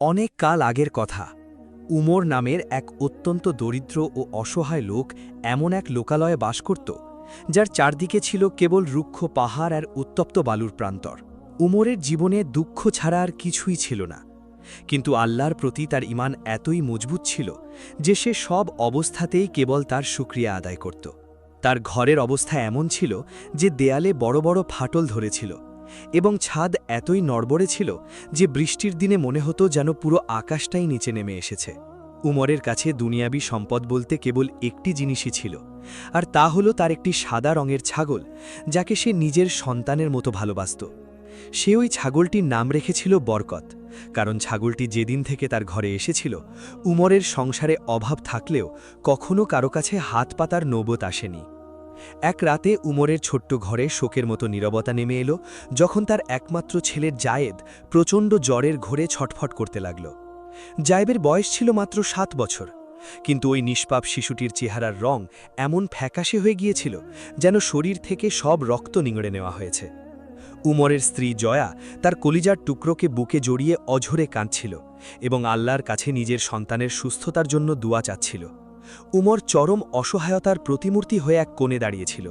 অনেক কাল আগের কথা। উমর নামের এক অত্যন্ত দরিদ্র ও অসহায় লোক এমন এক লোকালয়ে বাস করত, যার চারদিকে ছিল কেবল রুক্ষ পাহাড় আর উত্তপ্ত বালুর প্রান্তর। উমরের জীবনে দুঃখ ছাড়া আর কিছুই ছিল না, কিন্তু আল্লাহর প্রতি তার ঈমান এতই মজবুত ছিল যে সে সব অবস্থাতেই কেবল তার শুকরিয়া আদায় করত। তার ঘরের অবস্থা এমন ছিল যে দেয়ালে বড় বড় ফাটল ধরেছিল এবং ছাদ এতই নড়বড়ে ছিল যে বৃষ্টির দিনে মনে হতো যেন পুরো আকাশটাই নিচে নেমে এসেছে। উমরের কাছে দুনিয়াবি সম্পদ বলতে কেবল একটি জিনিসই ছিল, আর তা হলো তার একটি সাদা রঙের ছাগল, যাকে সে নিজের সন্তানের মতো ভালোবাসত। সে ওই ছাগলটির নাম রেখেছিল বরকত, কারণ ছাগলটি যেদিন থেকে তার ঘরে এসেছিল, উমরের সংসারে অভাব থাকলেও কখনো কারো কাছে হাত পাতার নৌবত আসেনি। এক রাতে উমরের ছোট্ট ঘরে শোকের মতো নীরবতা নেমে এলো, যখন তার একমাত্র ছেলের জায়েদ প্রচণ্ড জ্বরের ঘোরে ছটফট করতে লাগল। জায়েবের বয়স ছিল মাত্র 7 বছর, কিন্তু ওই নিষ্পাপ শিশুটির চেহারার রং এমন ফ্যাকাশে হয়ে গিয়েছিল যেন শরীর থেকে সব রক্ত নিংড়ে নেওয়া হয়েছে। উমরের স্ত্রী জয়া তার কলিজার টুকরোকে বুকে জড়িয়ে অঝরে কাঁদছিল এবং আল্লাহর কাছে নিজের সন্তানের সুস্থতার জন্য দুয়া চাচ্ছিল। উমর চরম অসহায়তার প্রতিমূর্তি হয়ে এক কোণে দাঁড়িয়েছিল,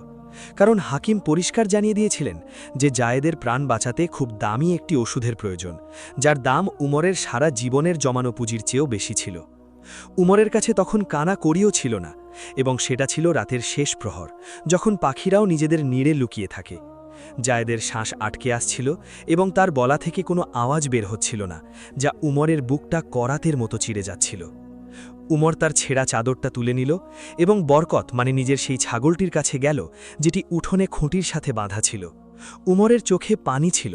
কারণ হাকিম পরিষ্কার জানিয়ে দিয়েছিলেন যে জায়েদের প্রাণ বাঁচাতে খুব দামি একটি ওষুধের প্রয়োজন, যার দাম উমরের সারা জীবনের জমানো পুঁজির চেয়েও বেশি ছিল। উমরের কাছে তখন কানা করিও ছিল না, এবং সেটা ছিল রাতের শেষ প্রহর, যখন পাখিরাও নিজেদের নীড়ে লুকিয়ে থাকে। জায়েদের শ্বাস আটকে আসছিল এবং তার গলা থেকে কোনো আওয়াজ বের হচ্ছিল না, যা উমরের বুকটা করাতের মতো চিড়ে যাচ্ছিল। উমর তার ছেঁড়া চাদরটা তুলে নিল এবং বরকত মানে নিজের সেই ছাগলটির কাছে গেল, যেটি উঠোনে খুঁটির সাথে বাঁধা ছিল। উমরের চোখে পানি ছিল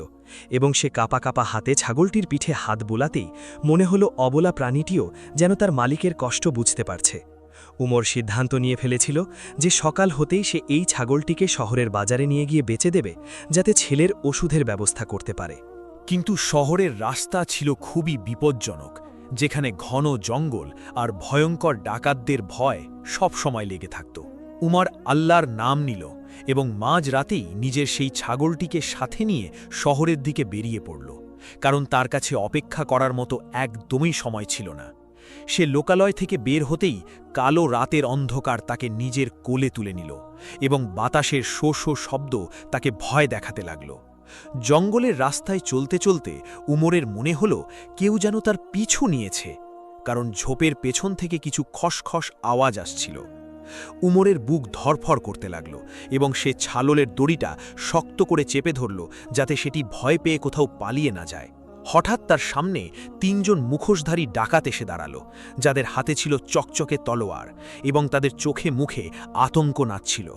এবং সে কাপা কাপা হাতে ছাগলটির পিঠে হাত বোলাতেই মনে হলো অবলা প্রাণীটিও যেন তার মালিকের কষ্ট বুঝতে পারছে। উমর সিদ্ধান্ত নিয়ে ফেলেছিল যে সকাল হতেই সে এই ছাগলটিকে শহরের বাজারে নিয়ে গিয়ে বেচে দেবে, যাতে ছেলের ওষুধের ব্যবস্থা করতে পারে। কিন্তু শহরের রাস্তা ছিল খুবই বিপজ্জনক, যেখানে ঘন জঙ্গল আর ভয়ঙ্কর ডাকাতদের ভয় সব সময় লেগে থাকত। উমর আল্লাহর নাম নিল এবং মাঝ রাতেই নিজের সেই ছাগলটিকে সাথে নিয়ে শহরের দিকে বেরিয়ে পড়ল, কারণ তার কাছে অপেক্ষা করার মতো একদমই সময় ছিল না। সে লোকালয় থেকে বের হতেই কালো রাতের অন্ধকার তাকে নিজের কোলে তুলে নিল এবং বাতাসের শো শো শব্দ তাকে ভয় দেখাতে লাগল। জঙ্গলের রাস্তায় চলতে চলতে উমরের মনে হল কেউ যেন তার পিছু নিয়েছে, কারণ ঝোপের পেছন থেকে কিছু খসখস আওয়াজ আসছিল। উমরের বুক ধরফর করতে লাগল এবং সে ছাগলের দড়িটা শক্ত করে চেপে ধরল, যাতে সেটি ভয় পেয়ে কোথাও পালিয়ে না যায়। হঠাৎ তার সামনে 3 জন মুখোশধারী ডাকাত এসে দাঁড়াল, যাদের হাতে ছিল চকচকে তলোয়ার এবং তাদের চোখে মুখে আতঙ্ক নাচছিল।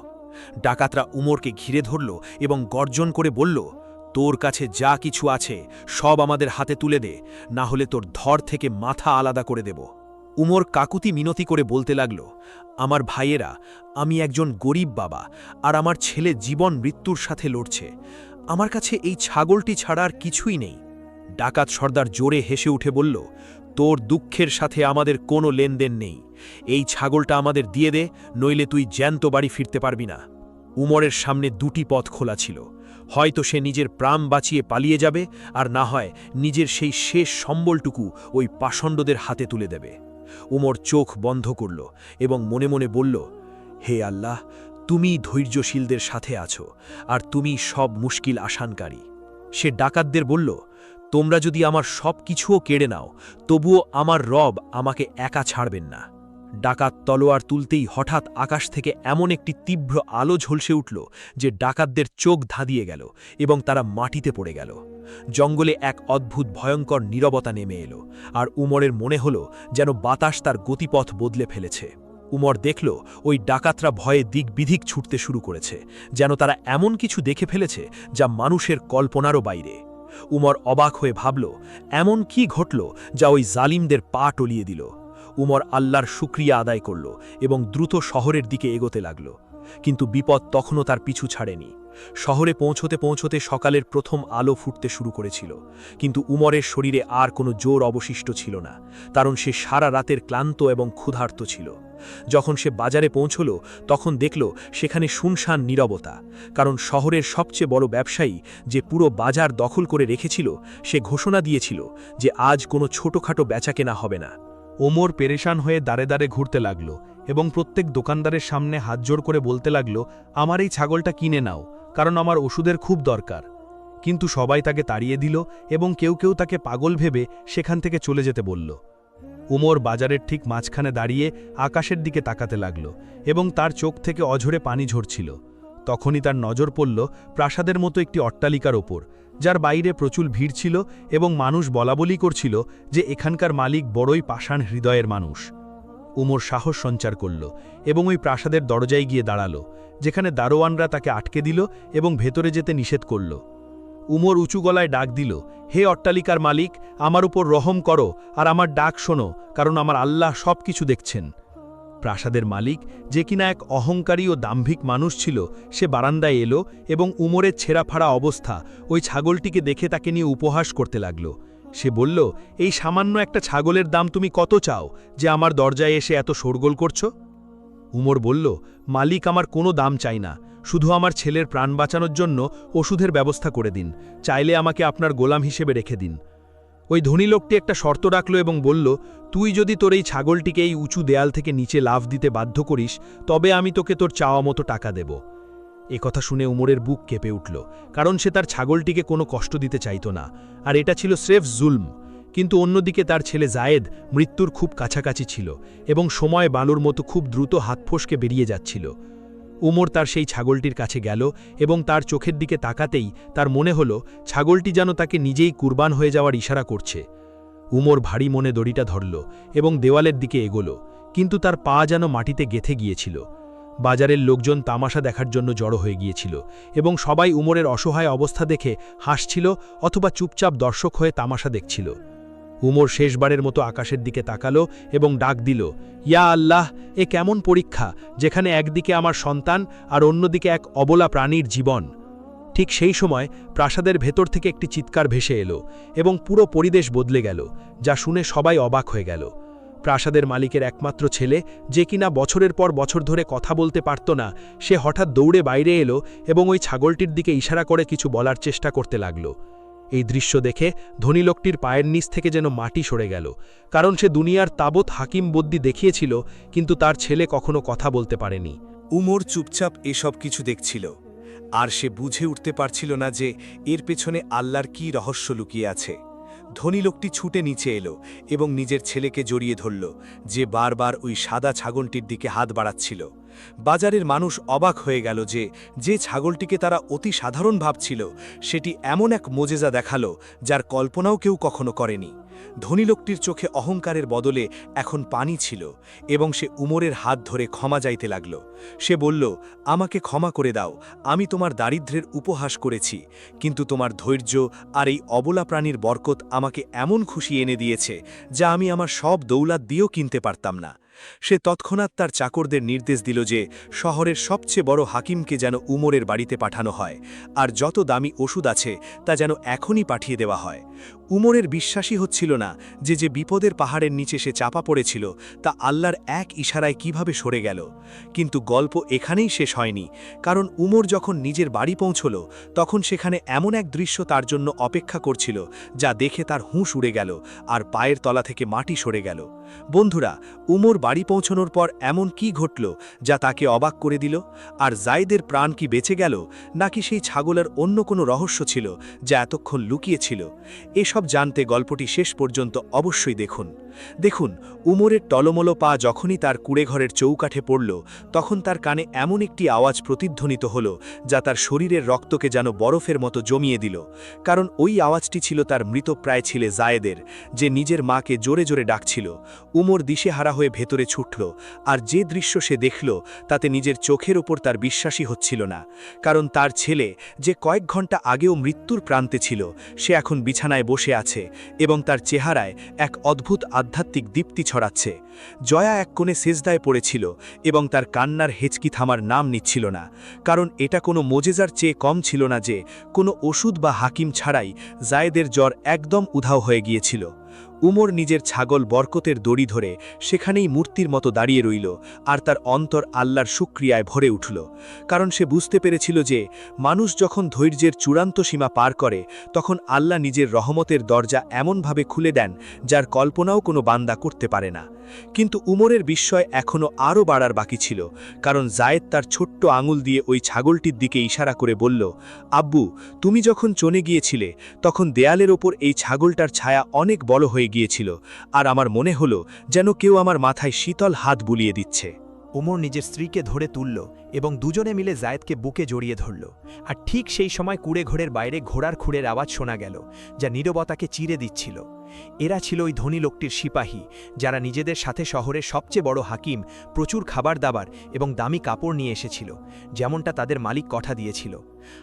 ডাকাতরা উমরকে ঘিরে ধরল এবং গর্জন করে বলল, তোর কাছে যা কিছু আছে সব আমাদের হাতে তুলে দে, না হলে তোর ধর থেকে মাথা আলাদা করে দেব। উমর কাকুতি মিনতি করে বলতে লাগল, আমার ভাইয়েরা, আমি একজন গরিব বাবা, আর আমার ছেলে জীবন মৃত্যুর সাথে লড়ছে। আমার কাছে এই ছাগলটি ছাড়া আর কিছুই নেই। ডাকাত সর্দার জোরে হেসে উঠে বলল, তোর দুঃখের সাথে আমাদের কোনো লেনদেন নেই। এই ছাগলটা আমাদের দিয়ে দে, নইলে তুই জ্যান্ত বাড়ি ফিরতে পারবি না। উমরের সামনে 2টি পথ খোলা ছিল, হয়তো সে নিজের প্রাণ বাঁচিয়ে পালিয়ে যাবে, আর না হয় নিজের সেই শেষ সম্বলটুকু ওই পাষণ্ডদের হাতে তুলে দেবে। উমর চোখ বন্ধ করল এবং মনে মনে বলল, হে আল্লাহ, তুমি ধৈর্যশীলদের সাথে আছো, আর তুমি সব মুশকিল আসানকারী। সে ডাকাতদের বলল, তোমরা যদি আমার সব কিছুও কেড়ে নাও, তবুও আমার রব আমাকে একা ছাড়বেন না। ডাকাত তলোয়ার তুলতেই হঠাৎ আকাশ থেকে এমন একটি তীব্র আলো ঝলসে উঠল যে ডাকাতদের চোখ ধাঁধিয়ে গেল এবং তারা মাটিতে পড়ে গেল। জঙ্গলে এক অদ্ভুত ভয়ঙ্কর নীরবতা নেমে এলো, আর উমরের মনে হল যেন বাতাস তার গতিপথ বদলে ফেলেছে। উমর দেখল ওই ডাকাতরা ভয়ে দিকবিদিক ছুটতে শুরু করেছে, যেন তারা এমন কিছু দেখে ফেলেছে যা মানুষের কল্পনারও বাইরে। উমর অবাক হয়ে ভাবল, এমন কি ঘটল যা ওই জালিমদের পা টলিয়ে দিল। উমর আল্লাহর শুকরিয়া আদায় করল এবং দ্রুত শহরের দিকে এগোতে লাগল, কিন্তু বিপদ তখনও তার পিছু ছাড়েনি। শহরে পৌঁছতে পৌঁছতে সকালের প্রথম আলো ফুটতে শুরু করেছিল, কিন্তু উমরের শরীরে আর কোনো জোর অবশিষ্ট ছিল না, কারণ সে সারা রাতের ক্লান্ত এবং ক্ষুধার্ত ছিল। যখন সে বাজারে পৌঁছল তখন দেখল সেখানে শুনশান নীরবতা, কারণ শহরের সবচেয়ে বড় ব্যবসায়ী যে পুরো বাজার দখল করে রেখেছিল সে ঘোষণা দিয়েছিল যে আজ কোনো ছোটখাটো বেচাকেনা হবে না। ওমর পেরেশান হয়ে দাঁড়ে দাঁড়ে ঘুরতে লাগল এবং প্রত্যেক দোকানদারের সামনে হাতজোড় করে বলতে লাগল, আমার এই ছাগলটা কিনে নাও, কারণ আমার ওষুধের খুব দরকার। কিন্তু সবাই তাকে তাড়িয়ে দিল এবং কেউ কেউ তাকে পাগল ভেবে সেখান থেকে চলে যেতে বলল। ওমর বাজারের ঠিক মাঝখানে দাঁড়িয়ে আকাশের দিকে তাকাতে লাগল এবং তার চোখ থেকে অঝরে পানি ঝরছিল। তখনই তার নজর পড়ল প্রাসাদের মতো একটি অট্টালিকার ওপর, যার বাইরে প্রচুর ভিড় ছিল এবং মানুষ বলাবলি করছিল যে এখানকার মালিক বড়ই পাষাণ হৃদয়ের মানুষ। উমর সাহস সঞ্চার করল এবং ওই প্রাসাদের দরজায় গিয়ে দাঁড়াল, যেখানে দারোয়ানরা তাকে আটকে দিল এবং ভেতরে যেতে নিষেধ করল। উমর উঁচু গলায় ডাক দিল, হে অট্টালিকার মালিক, আমার উপর রহম করো আর আমার ডাক শোনো, কারণ আমার আল্লাহ সব কিছু দেখছেন। প্রাসাদের মালিক, যে কিনা এক অহংকারী ও দাম্ভিক মানুষ ছিল, সে বারান্দায় এলো এবং উমরের ছেঁড়াফাড়া অবস্থা ওই ছাগলটিকে দেখে তাকে নিয়ে উপহাস করতে লাগল। সে বলল, এই সামান্য একটা ছাগলের দাম তুমি কত চাও যে আমার দরজায় এসে এত শোরগোল করছো? উমর বলল, মালিক, আমার কোনো দাম চাই না, শুধু আমার ছেলের প্রাণ বাঁচানোর জন্য ওষুধের ব্যবস্থা করে দিন, চাইলে আমাকে আপনার গোলাম হিসেবে রেখে দিন। ওই ধনী লোকটি একটা শর্ত রাখল এবং বলল, তুই যদি তোর এই ছাগলটিকে এই উঁচু দেয়াল থেকে নিচে লাফ দিতে বাধ্য করিস, তবে আমি তোকে তোর চাওয়া মতো টাকা দেব। কথা শুনে উমরের বুক কেঁপে উঠল, কারণ সে তার ছাগলটিকে কোনো কষ্ট দিতে চাইত না, আর এটা ছিল স্রেফ জুলম। কিন্তু অন্যদিকে তার ছেলে জায়েদ মৃত্যুর খুব কাছাকাছি ছিল এবং সময় বালুর মতো খুব দ্রুত হাত ফসকে বেরিয়ে যাচ্ছিল। উমর তার সেই ছাগলটির কাছে গেল এবং তার চোখের দিকে তাকাতেই তার মনে হল ছাগলটি যেন তাকে নিজেই কুরবান হয়ে যাওয়ার ইশারা করছে। উমর ভারী মনে দড়িটা ধরল এবং দেওয়ালের দিকে এগোল, কিন্তু তার পা যেন মাটিতে গেঁথে গিয়েছিল। বাজারের লোকজন তামাশা দেখার জন্য জড়ো হয়ে গিয়েছিল এবং সবাই উমরের অসহায় অবস্থা দেখে হাসছিল অথবা চুপচাপ দর্শক হয়ে তামাশা দেখছিল। উমর শেষবারের মতো আকাশের দিকে তাকালো এবং ডাক দিল, ইয়া আল্লাহ, এ কেমন পরীক্ষা, যেখানে একদিকে আমার সন্তান আর অন্যদিকে এক অবলা প্রাণীর জীবন। ঠিক সেই সময় প্রাসাদের ভেতর থেকে একটি চিৎকার ভেসে এলো এবং পুরো পরিবেশ বদলে গেল, যা শুনে সবাই অবাক হয়ে গেল। প্রাসাদের মালিকের একমাত্র ছেলে, যে কিনা বছরের পর বছর ধরে কথা বলতে পারত না, সে হঠাৎ দৌড়ে বাইরে এলো এবং ওই ছাগলটির দিকে ইশারা করে কিছু বলার চেষ্টা করতে লাগল। এই দৃশ্য দেখে ধনী লোকটির পায়ের নিচ থেকে যেন মাটি সরে গেল, কারণ সে দুনিয়ার তাবৎ হাকিম বুদ্ধি দেখিয়েছিল, কিন্তু তার ছেলে কখনো কথা বলতে পারেনি। উমর চুপচাপ এসব কিছু দেখছিল, আর সে বুঝে উঠতে পারছিল না যে এর পেছনে আল্লাহর কী রহস্য লুকিয়ে আছে। ধনী লোকটি ছুটে নিচে এলো এবং নিজের ছেলেকে জড়িয়ে ধরল, যে বারবার ওই সাদা ছাগলটির দিকে হাত বাড়াচ্ছিল। বাজারের মানুষ অবাক হয়ে গেল যে ছাগলটিকে তারা অতি সাধারণ ভাবছিল, সেটি এমন এক মোজেজা দেখালো যার কল্পনাও কেউ কখনো করেনি। ধনী লোকটির চোখে অহংকারের বদলে এখন পানি ছিল এবং সে উমরের হাত ধরে ক্ষমা চাইতে লাগল। সে বলল, আমাকে ক্ষমা করে দাও, আমি তোমার দারিদ্র্যের উপহাস করেছি, কিন্তু তোমার ধৈর্য আর এই অবলা প্রাণীর বরকত আমাকে এমন খুশি এনে দিয়েছে যা আমি আমার সব দৌলত দিয়েও কিনতে পারতাম না। সে তৎক্ষণাৎ তার চাকরদের নির্দেশ দিল যে শহরের সবচেয়ে বড় হাকিমকে যেন উমরের বাড়িতে পাঠানো হয়, আর যত দামি ওষুধ আছে তা যেন এখনই পাঠিয়ে দেওয়া হয়। উমরের বিশ্বাসই হচ্ছিল না যে বিপদের পাহাড়ের নিচে সে চাপা পড়েছিল তা আল্লাহর এক ইশারায় কিভাবে সরে গেল। কিন্তু গল্প এখানেই শেষ হয়নি, কারণ উমর যখন নিজের বাড়ি পৌঁছল তখন সেখানে এমন এক দৃশ্য তার জন্য অপেক্ষা করছিল যা দেখে তার হুঁশ উড়ে গেল আর পায়ের তলা থেকে মাটি সরে গেল। বন্ধুরা, উমর বাড়ি পৌঁছানোর পর এমন কি ঘটল যা তাকে অবাক করে দিল? আর জায়েদের প্রাণ কি বেঁচে গেল, নাকি সেই ছাগলের অন্য কোনো রহস্য ছিল যা এতক্ষণ লুকিয়ে ছিল? এসব জানতে গল্পটি শেষ পর্যন্ত অবশ্যই দেখুন। উমরের টলমলো পা যখনই তার কুড়েঘরের চৌকাঠে পড়ল, তখন তার কানে এমন একটি আওয়াজ প্রতিধ্বনিত হল যা তার শরীরের রক্তকে যেন বরফের মতো জমিয়ে দিল। কারণ ওই আওয়াজটি ছিল তার মৃতপ্রায় ছেলে জায়েদের, যে নিজের মাকে জোরে জোরে ডাকছিল। উমর দিশেহারা হয়ে ভেতরে ছুটল, আর যে দৃশ্য সে দেখল তাতে নিজের চোখের ওপর তার বিশ্বাসই হচ্ছিল না। কারণ তার ছেলে, যে কয়েক ঘন্টা আগেও মৃত্যুর প্রান্তে ছিল, সে এখন বিছানায় বসে আছে এবং তার চেহারায় এক অদ্ভুত আধ্যাত্মিক দীপ্তি ছড়াচ্ছে। জয়া এক কোণে সেজদায় পড়েছিল এবং তার কান্নার হেঁচকি থামার নাম নিচ্ছিল না, কারণ এটা কোনো মোজেজার চেয়ে কম ছিল না যে কোনো ওষুধ বা হাকিম ছাড়াই জায়েদের জ্বর একদম উধাও হয়ে গিয়েছিল। উমর নিজের ছাগল বরকতের দড়ি ধরে সেখানেই মূর্তির মতো দাঁড়িয়ে রইল, আর তার অন্তর আল্লাহর শুকরিয়ায় ভরে উঠল। কারণ সে বুঝতে পেরেছিল যে মানুষ যখন ধৈর্যের চূড়ান্ত সীমা পার করে, তখন আল্লাহ নিজের রহমতের দরজা এমনভাবে খুলে দেন যার কল্পনাও কোনো বান্দা করতে পারে না। কিন্তু উমরের বিস্ময় এখনও আরও বাড়ার বাকি ছিল, কারণ জায়েদ তার ছোট্ট আঙুল দিয়ে ওই ছাগলটির দিকে ইশারা করে বলল, আব্বু, তুমি যখন চলে গিয়েছিলে তখন দেয়ালের ওপর এই ছাগলটার ছায়া অনেক বড় হয়ে গিয়েছিল, আর আমার মনে হলো যেন কেউ আমার মাথায় শীতল হাত বুলিয়ে দিচ্ছে। ওমর নিজের স্ত্রীকে ধরে তুলল এবং দুজনে মিলে জায়েদকে বুকে জড়িয়ে ধরল। আর ঠিক সেই সময় কুড়ে ঘোড়ের বাইরে ঘোড়ার খুঁড়ের আওয়াজ শোনা গেল, যা নীরবতাকে চিরে দিচ্ছিল। এরা ছিল ওই ধনী লোকটির সিপাহী, যারা নিজেদের সাথে শহরের সবচেয়ে বড় হাকিম, প্রচুর খাবার দাবার এবং দামি কাপড় নিয়ে এসেছিল, যেমনটা তাদের মালিক কথা দিয়েছিল।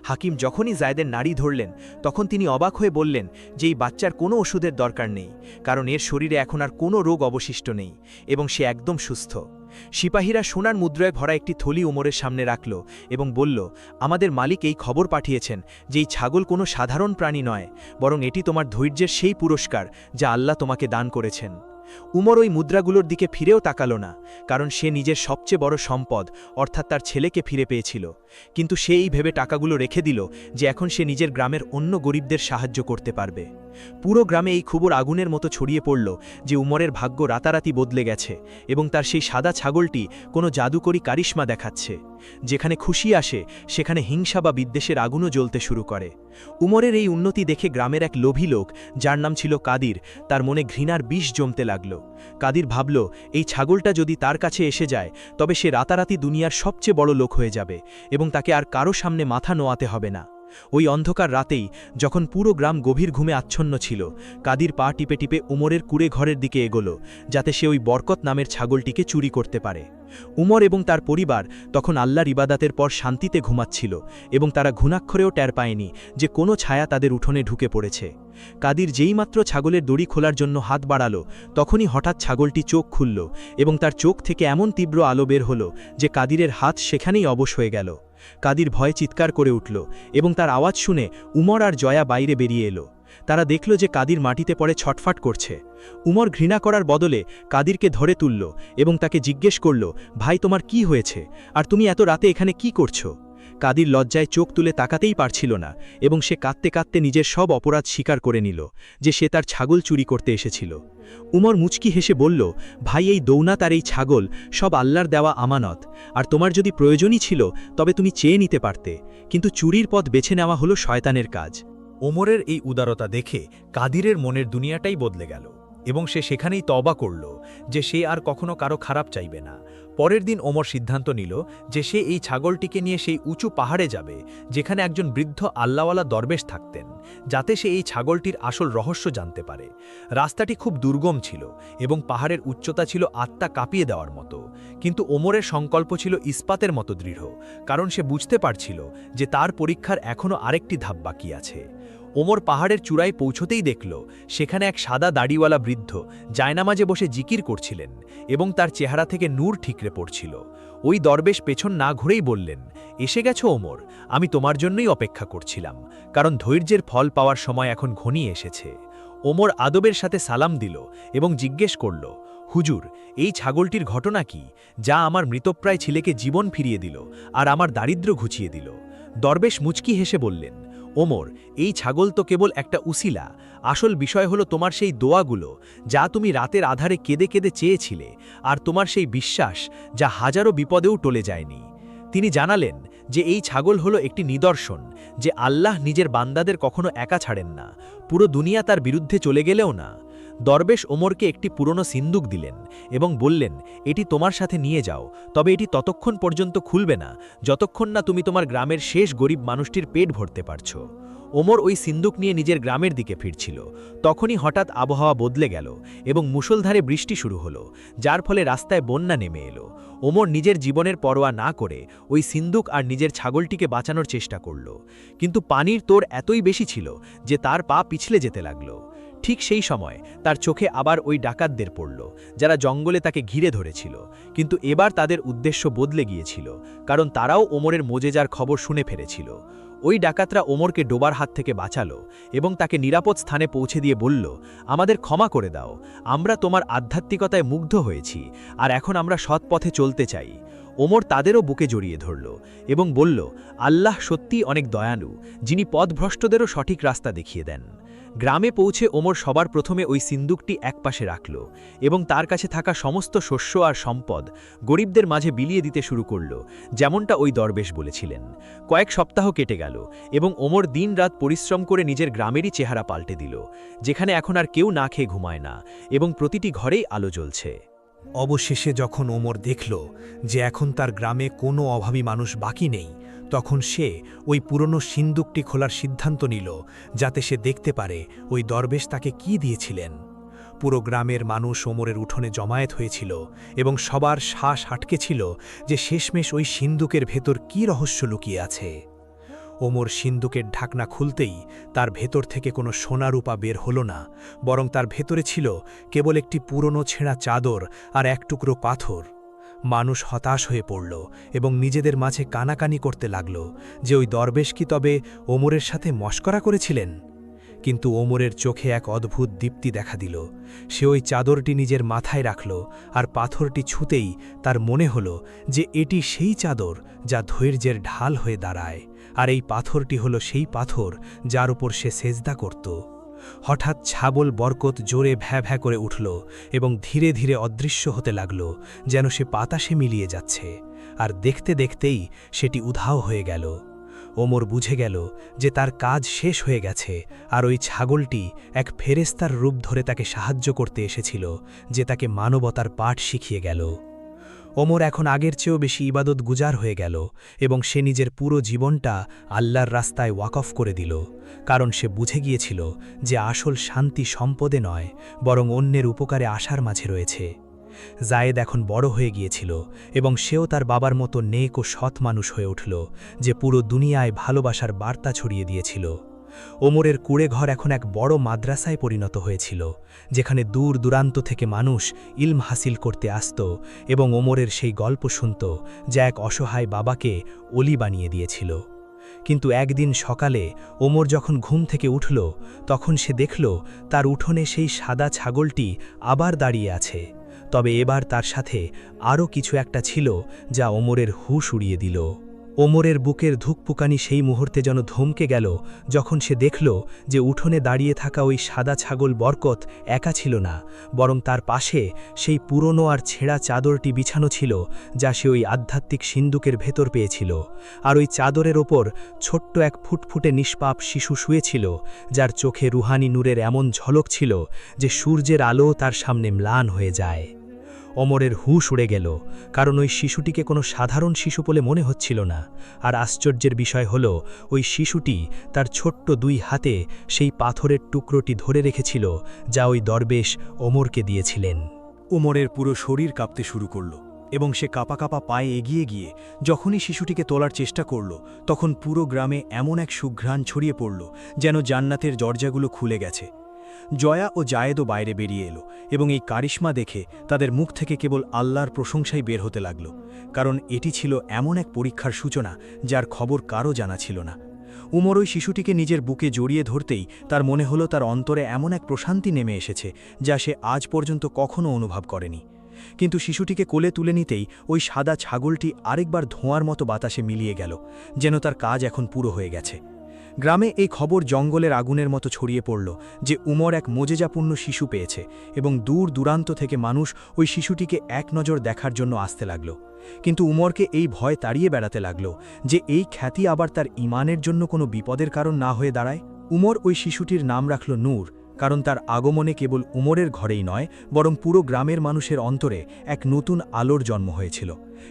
হাকিম যখনই জায়েদের নাড়ি ধরলেন, তখন তিনি অবাক হয়ে বললেন যে এই বাচ্চার কোনো ওষুধের দরকার নেই, কারণ এর শরীরে এখন আর কোনো রোগ অবশিষ্ট নেই এবং সে একদম সুস্থ। সিপাহীরা সোনার মুদ্রায় ভরা একটি থলি উমরের সামনে রাখল এবং বলল, আমাদের মালিক এই খবর পাঠিয়েছেন যে এই ছাগল কোনো সাধারণ প্রাণী নয়, বরং এটি তোমার ধৈর্যের সেই পুরস্কার যা আল্লাহ তোমাকে দান করেছেন। উমর ওই মুদ্রাগুলোর দিকে ফিরেও তাকালো না, কারণ সে নিজের সবচেয়ে বড় সম্পদ অর্থাৎ তার ছেলেকে ফিরে পেয়েছিল। কিন্তু সে এই ভেবে টাকাগুলো রেখে দিল যে এখন সে নিজের গ্রামের অন্য গরিবদের সাহায্য করতে পারবে। পুরো গ্রামে এই খবর আগুনের মতো ছড়িয়ে পড়ল যে উমরের ভাগ্য রাতারাতি বদলে গেছে এবং তার সেই সাদা ছাগলটি কোনো জাদুকরী কারিশমা দেখাচ্ছে। যেখানে খুশি আসে সেখানে হিংসা বা বিদ্বেষের আগুনও জ্বলতে শুরু করে। উমরের এই উন্নতি দেখে গ্রামের এক লোভী লোক, যার নাম ছিল কাদির, তার মনে ঘৃণার বিষ জমতে লাগল। কাদির ভাবল, এই ছাগলটা যদি তার কাছে এসে যায় তবে সে রাতারাতি দুনিয়ার সবচেয়ে বড় লোক হয়ে যাবে এবং তাকে আর কারো সামনে মাথা নোয়াতে হবে না। ওই অন্ধকার রাতেই, যখন পুরো গ্রাম গভীর ঘুমে আচ্ছন্ন ছিল, কাদির পা টিপে টিপে উমরের কুড়ে ঘরের দিকে এগোল, যাতে সে ওই বরকত নামের ছাগলটিকে চুরি করতে পারে। উমর এবং তার পরিবার তখন আল্লাহর ইবাদাতের পর শান্তিতে ঘুমাচ্ছিল এবং তারা ঘুণাক্ষরেও টের পায়নি যে কোনো ছায়া তাদের উঠোনে ঢুকে পড়েছে। কাদির যেইমাত্র ছাগলের দড়ি খোলার জন্য হাত বাড়াল, তখনই হঠাৎ ছাগলটি চোখ খুলল এবং তার চোখ থেকে এমন তীব্র আলো বের হল যে কাদিরের হাত সেখানেই অবশ হয়ে গেল। কাদির ভয়ে চিৎকার করে উঠল এবং তার আওয়াজ শুনে উমর আর জয়া বাইরে বেরিয়ে এলো। তারা দেখল যে কাদির মাটিতে পড়ে ছটফট করছে। উমর ঘৃণা করার বদলে কাদিরকে ধরে তুলল এবং তাকে জিজ্ঞেস করল, ভাই, তোমার কি হয়েছে আর তুমি এত রাতে এখানে কি করছো? কাদির লজ্জায় চোখ তুলে তাকাতেই পারছিল না এবং সে কাঁদতে কাঁদতে নিজের সব অপরাধ স্বীকার করে নিল যে সে তার ছাগল চুরি করতে এসেছিল। উমর মুচকি হেসে বলল, ভাই, এই দৌনাত আর এই ছাগল সব আল্লাহর দেওয়া আমানত, আর তোমার যদি প্রয়োজনই ছিল তবে তুমি চেয়ে নিতে পারতে, কিন্তু চুরির পথ বেছে নেওয়া হলো শয়তানের কাজ। ওমরের এই উদারতা দেখে কাদিরের মনের দুনিয়াটাই বদলে গেল এবং সে সেখানেই তওবা করল যে সে আর কখনো কারো খারাপ চাইবে না। পরের দিন ওমর সিদ্ধান্ত নিল যে সে এই ছাগলটিকে নিয়ে সেই উঁচু পাহাড়ে যাবে যেখানে একজন বৃদ্ধ আল্লাহওয়ালা দরবেশ থাকতেন, যাতে সে এই ছাগলটির আসল রহস্য জানতে পারে। রাস্তাটি খুব দুর্গম ছিল এবং পাহাড়ের উচ্চতা ছিল আত্মা কাঁপিয়ে দেওয়ার মতো, কিন্তু ওমরের সংকল্প ছিল ইস্পাতের মতো দৃঢ়, কারণ সে বুঝতে পারছিল যে তার পরীক্ষার এখনও আরেকটি ধাপ বাকি আছে। ওমর পাহাড়ের চূড়ায় পৌঁছতেই দেখল সেখানে এক সাদা দাড়িওয়ালা বৃদ্ধ জায়নামাজে বসে জিকির করছিলেন এবং তার চেহারা থেকে নূর ঠিকরে পড়ছিল। ওই দরবেশ পেছন না ঘুরেই বললেন, এসে গেছো ওমর, আমি তোমার জন্যই অপেক্ষা করছিলাম, কারণ ধৈর্যের ফল পাওয়ার সময় এখন ঘনিয়ে এসেছে। ওমর আদবের সাথে সালাম দিল এবং জিজ্ঞেস করল, হুজুর, এই ছাগলটির ঘটনা কি, যা আমার মৃতপ্রায় ছেলেকে জীবন ফিরিয়ে দিল আর আমার দারিদ্র্য ঘুচিয়ে দিল? দরবেশ মুচকি হেসে বললেন, ওমর, এই ছাগল তো কেবল একটা উসিলা, আসল বিষয় হলো তোমার সেই দোয়াগুলো যা তুমি রাতের আধারে কেঁদে কেঁদে চেয়েছিলে, আর তোমার সেই বিশ্বাস যা হাজারো বিপদেও টলে যায়নি। তিনি জানালেন যে এই ছাগল হলো একটি নিদর্শন যে আল্লাহ নিজের বান্দাদের কখনো একা ছাড়েন না, পুরো দুনিয়া তার বিরুদ্ধে চলে গেলেও না। দরবেশ ওমরকে একটি পুরনো সিন্দুক দিলেন এবং বললেন, এটি তোমার সাথে নিয়ে যাও, তবে এটি ততক্ষণ পর্যন্ত খুলবে না যতক্ষণ না তুমি তোমার গ্রামের শেষ গরিব মানুষটির পেট ভরতে পারছো। ওমর ওই সিন্দুক নিয়ে নিজের গ্রামের দিকে ফিরছিল। তখনই হঠাৎ আবহাওয়া বদলে গেল এবং মুষলধারে বৃষ্টি শুরু হলো, যার ফলে রাস্তায় বন্যা নেমে এলো। ওমর নিজের জীবনের পরোয়া না করে ওই সিন্দুক আর নিজের ছাগলটিকে বাঁচানোর চেষ্টা করল, কিন্তু পানির তোর এতই বেশি ছিল যে তার পা পিছলে যেতে লাগল। ঠিক সেই সময় তার চোখে আবার ওই ডাকাতদের পড়ল, যারা জঙ্গলে তাকে ঘিরে ধরেছিল, কিন্তু এবার তাদের উদ্দেশ্য বদলে গিয়েছিল, কারণ তারাও ওমরের মোজেজার খবর শুনে ফেলেছিল। ওই ডাকাতরা ওমরকে ডোবার হাত থেকে বাঁচালো এবং তাকে নিরাপদ স্থানে পৌঁছে দিয়ে বলল, আমাদের ক্ষমা করে দাও, আমরা তোমার আধ্যাত্মিকতায় মুগ্ধ হয়েছি আর এখন আমরা সৎ পথে চলতে চাই। ওমর তাদেরও বুকে জড়িয়ে ধরল এবং বলল, আল্লাহ সত্যিই অনেক দয়ালু, যিনি পথভ্রষ্টদেরও সঠিক রাস্তা দেখিয়ে দেন। গ্রামে পৌঁছে ওমর সবার প্রথমে ওই সিন্দুকটি একপাশে রাখল এবং তার কাছে থাকা সমস্ত শস্য আর সম্পদ গরিবদের মাঝে বিলিয়ে দিতে শুরু করল, যেমনটা ওই দরবেশ বলেছিলেন। কয়েক সপ্তাহ কেটে গেল এবং ওমর দিনরাত পরিশ্রম করে নিজের গ্রামেরই চেহারা পাল্টে দিল, যেখানে এখন আর কেউ না খেয়ে ঘুমায় না এবং প্রতিটি ঘরেই আলো জ্বলছে। অবশেষে যখন ওমর দেখল যে এখন তার গ্রামে কোনো অভাবী মানুষ বাকি নেই, তখন সে ওই পুরনো সিন্দুকটি খোলার সিদ্ধান্ত নিল, যাতে সে দেখতে পারে ওই দরবেশ তাকে কি দিয়েছিলেন। পুরো গ্রামের মানুষ ওমরের উঠোনে জমায়েত হয়েছিল এবং সবার শ্বাস আটকে ছিল যে শেষমেশ ওই সিন্দুকের ভেতর কি রহস্য লুকিয়ে আছে। ওমর সিন্দুকের ঢাকনা খুলতেই তার ভেতর থেকে কোনো সোনা রূপা বের হলো না, বরং তার ভেতরে ছিল কেবল একটি পুরনো ছেঁড়া চাদর আর এক টুকরো পাথর। মানুষ হতাশ হয়ে পড়ল এবং নিজেদের মাঝে কানাকানি করতে লাগল যে ওই দরবেশ কি তবে ওমরের সাথে মশকরা করেছিলেন। কিন্তু ওমরের চোখে এক অদ্ভুত দীপ্তি দেখা দিল। সে ওই চাদরটি নিজের মাথায় রাখল আর পাথরটি ছুঁতেই তার মনে হল যে এটি সেই চাদর যা ধৈর্যের ঢাল হয়ে দাঁড়ায়, আর এই পাথরটি হল সেই পাথর যার উপর সে সেজদা করত। হঠাৎ ছাবল বরকত জোরে ভ্যা ভ্যা করে উঠল এবং ধীরে ধীরে অদৃশ্য হতে লাগল, যেন সে বাতাসে মিলিয়ে যাচ্ছে, আর দেখতে দেখতেই সেটি উধাও হয়ে গেল। ওমর বুঝে গেল যে তার কাজ শেষ হয়ে গেছে, আর ওই ছাগলটি এক ফেরেস্তার রূপ ধরে তাকে সাহায্য করতে এসেছিল, যে তাকে মানবতার পাঠ শিখিয়ে গেল। ওমর এখন আগের চেয়েও বেশি ইবাদত গুজার হয়ে গেল এবং সে নিজের পুরো জীবনটা আল্লাহর রাস্তায় ওয়াকফ করে দিল, কারণ সে বুঝে গিয়েছিল যে আসল শান্তি সম্পদে নয়, বরং অন্যের উপকারে আসার মাঝে রয়েছে। জায়েদ এখন বড় হয়ে গিয়েছিল এবং সেও তার বাবার মতো নেক ও সৎ মানুষ হয়ে উঠল, যে পুরো দুনিয়ায় ভালোবাসার বার্তা ছড়িয়ে দিয়েছিল। ওমরের কুঁড়েঘর এখন এক বড় মাদ্রাসায় পরিণত হয়েছিল, যেখানে দূর দূরান্ত থেকে মানুষ ইলম হাসিল করতে আসত এবং ওমরের সেই গল্প শুনত, যা এক অসহায় বাবাকে অলি বানিয়ে দিয়েছিল। কিন্তু একদিন সকালে ওমর যখন ঘুম থেকে উঠল, তখন সে দেখল তার উঠোনে সেই সাদা ছাগলটি আবার দাঁড়িয়ে আছে, তবে এবার তার সাথে আরও কিছু একটা ছিল যা ওমরের হুঁশ উড়িয়ে দিল। ওমরের বুকের ধুকপুকানি সেই মুহূর্তে যেন ধমকে গেল, যখন সে দেখল যে উঠোনে দাঁড়িয়ে থাকা ওই সাদা ছাগল বরকত একা ছিল না, বরং তার পাশে সেই পুরনো আর ছেঁড়া চাদরটি বিছানো ছিল, যা সে ওই আধ্যাত্মিক সিন্দুকের ভেতর পেয়েছিল। আর ওই চাদরের ওপর ছোট্ট এক ফুটফুটে নিষ্পাপ শিশু শুয়েছিল, যার চোখে রুহানি নূরের এমন ঝলক ছিল যে সূর্যের আলো তার সামনে ম্লান হয়ে যায়। ওমরের হুঁশ উড়ে গেল, কারণ ওই শিশুটিকে কোনো সাধারণ শিশু বলে মনে হচ্ছিল না। আর আশ্চর্যের বিষয় হল, ওই শিশুটি তার ছোট্ট দুই হাতে সেই পাথরের টুকরোটি ধরে রেখেছিল, যা ওই দরবেশ ওমরকে দিয়েছিলেন। ওমরের পুরো শরীর কাঁপতে শুরু করল এবং সে কাঁপা কাঁপা পায়ে এগিয়ে গিয়ে যখনই শিশুটিকে তোলার চেষ্টা করল, তখন পুরো গ্রামে এমন এক সুঘ্রাণ ছড়িয়ে পড়ল, যেন জান্নাতের দরজাগুলো খুলে গেছে। জয়া ও জায়েদও বাইরে বেরিয়ে এলো এবং এই কারিশমা দেখে তাদের মুখ থেকে কেবল আল্লাহর প্রশংসাই বের হতে লাগল, কারণ এটি ছিল এমন এক পরীক্ষার সূচনা যার খবর কারও জানা ছিল না। উমর ওই শিশুটিকে নিজের বুকে জড়িয়ে ধরতেই তার মনে হলো তার অন্তরে এমন এক প্রশান্তি নেমে এসেছে যা সে আজ পর্যন্ত কখনো অনুভব করেনি। কিন্তু শিশুটিকে কোলে তুলে নিতেই ওই সাদা ছাগলটি আরেকবার ধোঁয়ার মতো বাতাসে মিলিয়ে গেল, যেন তার কাজ এখন পুরো হয়ে গেছে। গ্রামে এই খবর জঙ্গলের আগুনের মতো ছড়িয়ে পড়ল যে উমর এক মোজেজাপূর্ণ শিশু পেয়েছে, এবং দূর দূরান্ত থেকে মানুষ ওই শিশুটিকে এক নজর দেখার জন্য আসতে লাগল। কিন্তু উমরকে এই ভয় তাড়িয়ে বেড়াতে লাগল যে এই খ্যাতি আবার তার ঈমানের জন্য কোনো বিপদের কারণ না হয়ে দাঁড়ায়। উমর ওই শিশুটির নাম রাখল নূর, কারণ তার আগমনে কেবল উমরের ঘরেই নয়, বরং পুরো গ্রামের মানুষের অন্তরে এক নতুন আলোর জন্ম হয়েছিল।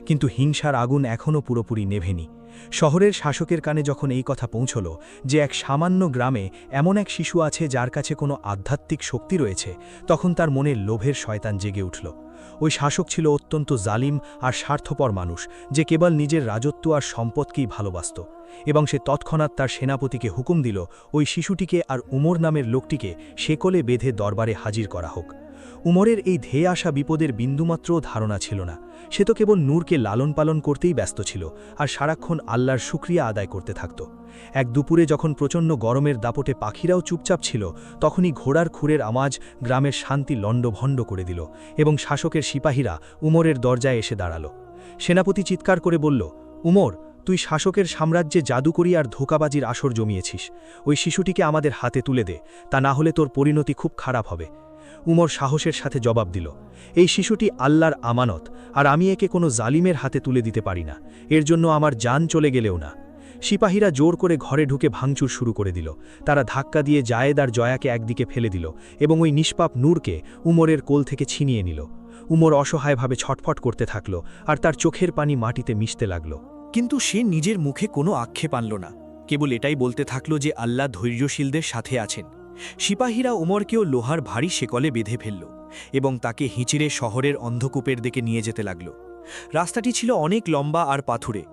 কিন্তু হিংসার আগুন এখনও পুরোপুরি নেভেনি। শহরের শাসকের কানে যখন এই কথা পৌঁছল যে এক সামান্য গ্রামে এমন এক শিশু আছে যার কাছে কোনো আধ্যাত্মিক শক্তি রয়েছে, তখন তার মনে লোভের শয়তান জেগে উঠল। ওই শাসক ছিল অত্যন্ত জালিম আর স্বার্থপর মানুষ, যে কেবল নিজের রাজত্ব আর সম্পদকেই ভালোবাসত, এবং সে তৎক্ষণাৎ তার সেনাপতিকে হুকুম দিল ওই শিশুটিকে আর উমর নামের লোকটিকে শেকলে বেঁধে দরবারে হাজির করা হোক। উমরের এই ধেয়ে আসা বিপদের বিন্দুমাত্রও ধারণা ছিল না। সে তো কেবল নূরকে লালন পালন করতেই ব্যস্ত ছিল আর সারাক্ষণ আল্লাহর শুকরিয়া আদায় করতে থাকত। এক দুপুরে যখন প্রচণ্ড গরমের দাপটে পাখিরাও চুপচাপ ছিল, তখনই ঘোড়ার খুরের আওয়াজ গ্রামের শান্তি লণ্ডভণ্ড করে দিল এবং শাসকের সিপাহীরা উমরের দরজায় এসে দাঁড়াল। সেনাপতি চিৎকার করে বলল, উমর, তুই শাসকের সাম্রাজ্যে জাদুকরি আর ধোঁকাবাজির আসর জমিয়েছিস। ওই শিশুটিকে আমাদের হাতে তুলে দে, তা না হলে তোর পরিণতি খুব খারাপ হবে। উমর সাহসের সাথে জবাব দিল, এই শিশুটি আল্লাহর আমানত, আর আমি একে কোনো জালিমের হাতে তুলে দিতে পারি না। এর জন্য আমার জান চলে গেলেও না। সিপাহীরা জোর করে ঘরে ঢুকে ভাঙচুর শুরু করে দিল। তারা ধাক্কা দিয়ে জায়েদ আর জয়াকে একদিকে ফেলে দিল এবং ওই নিষ্পাপ নূরকে উমরের কোল থেকে ছিনিয়ে নিল। উমর অসহায়ভাবে ছটফট করতে থাকল আর তার চোখের পানি মাটিতে মিশতে লাগল। কিন্তু সে নিজের মুখে কোনো আক্ষেপ আনল না, কেবল এটাই বলতে থাকল যে আল্লাহ ধৈর্যশীলদের সাথে আছেন। সিপাহীরা উমরকেও লোহার ভারী শেকলে বেঁধে ফেলল এবং তাকে হিঁচিড়ে শহরের অন্ধকূপের দিকে নিয়ে যেতে লাগল। রাস্তাটি ছিল অনেক লম্বা আর পাথুরে।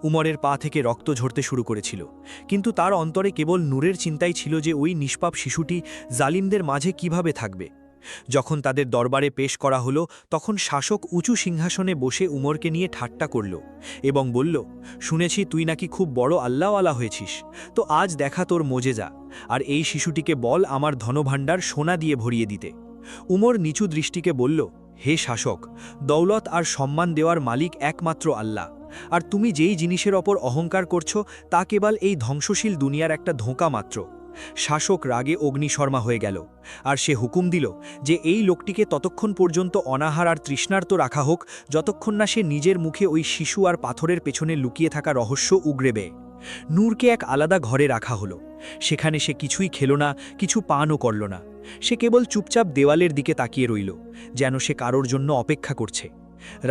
উমরের পা থেকে রক্ত ঝরতে শুরু করেছিল, কিন্তু তার অন্তরে কেবল নূরের চিন্তাই ছিল যে ওই নিষ্পাপ শিশুটি জালিমদের মাঝে কিভাবে থাকবে। যখন তাদের দরবারে পেশ করা হলো, তখন শাসক উঁচু সিংহাসনে বসে উমরকে নিয়ে ঠাট্টা করল এবং বলল, শুনেছি তুই নাকি খুব বড় আল্লাহওয়ালা হয়েছিস, তো আজ দেখা তোর মোজেজা, আর এই শিশুটিকে বল আমার ধনভাণ্ডার সোনা দিয়ে ভরিয়ে দিতে। উমর নিচু দৃষ্টিকে বলল, হে শাসক, দৌলত আর সম্মান দেওয়ার মালিক একমাত্র আল্লাহ, আর তুমি যেই জিনিসের ওপর অহংকার করছো তা কেবল এই ধ্বংসশীল দুনিয়ার একটা ধোঁকা মাত্র। শাসক রাগে অগ্নিশর্মা হয়ে গেল, আর সে হুকুম দিল যে এই লোকটিকে ততক্ষণ পর্যন্ত অনাহার আর তৃষ্ণার্ত রাখা হোক যতক্ষণ না সে নিজের মুখে ওই শিশু আর পাথরের পেছনে লুকিয়ে থাকা রহস্য উগড়েবে। নূরকে এক আলাদা ঘরে রাখা হলো। সেখানে সে কিছুই খেল না, কিছু পানও করল না। সে কেবল চুপচাপ দেওয়ালের দিকে তাকিয়ে রইল, যেন সে কারোর জন্য অপেক্ষা করছে।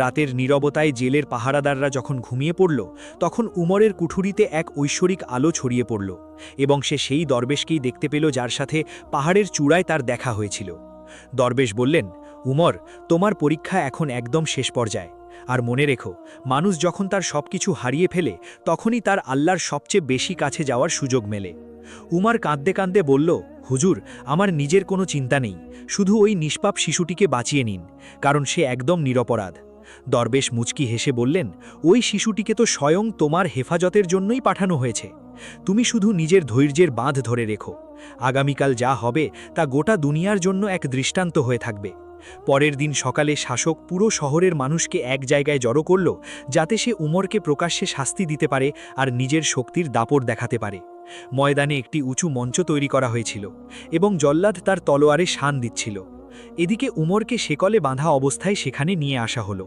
রাতের নীরবতায় জেলের পাহারাদাররা যখন ঘুমিয়ে পড়ল, তখন উমরের কুঠুরিতে এক ঐশ্বরিক আলো ছড়িয়ে পড়ল এবং সে সেই দরবেশকেই দেখতে পেল যার সাথে পাহাড়ের চূড়ায় তার দেখা হয়েছিল। দরবেশ বললেন, উমর, তোমার পরীক্ষা এখন একদম শেষ পর্যায়ে, আর মনে রেখো, মানুষ যখন তার সবকিছু হারিয়ে ফেলে তখনই তার আল্লাহর সবচেয়ে বেশি কাছে যাওয়ার সুযোগ মেলে। উমর কাঁদতে কাঁদতে বলল, হুজুর, আমার নিজের কোনো চিন্তা নেই, শুধু ওই নিষ্পাপ শিশুটিকে বাঁচিয়ে নিন, কারণ সে একদম নিরপরাধ। দরবেশ মুচকি হেসে বললেন, ওই শিশুটিকে তো স্বয়ং তোমার হেফাজতের জন্যই পাঠানো হয়েছে। তুমি শুধু নিজের ধৈর্যের বাঁধ ধরে রেখো। আগামীকাল যা হবে তা গোটা দুনিয়ার জন্য এক দৃষ্টান্ত হয়ে থাকবে। পরের দিন সকালে শাসক পুরো শহরের মানুষকে এক জায়গায় জড়ো করল, যাতে সে উমরকে প্রকাশ্যে শাস্তি দিতে পারে আর নিজের শক্তির দাপট দেখাতে পারে। ময়দানে একটি উঁচু মঞ্চ তৈরি করা হয়েছিল এবং জল্লাদ তার তলোয়ারে শান দিচ্ছিল। এদিকে উমরকে শেকলে বাঁধা অবস্থায় সেখানে নিয়ে আসা হলো।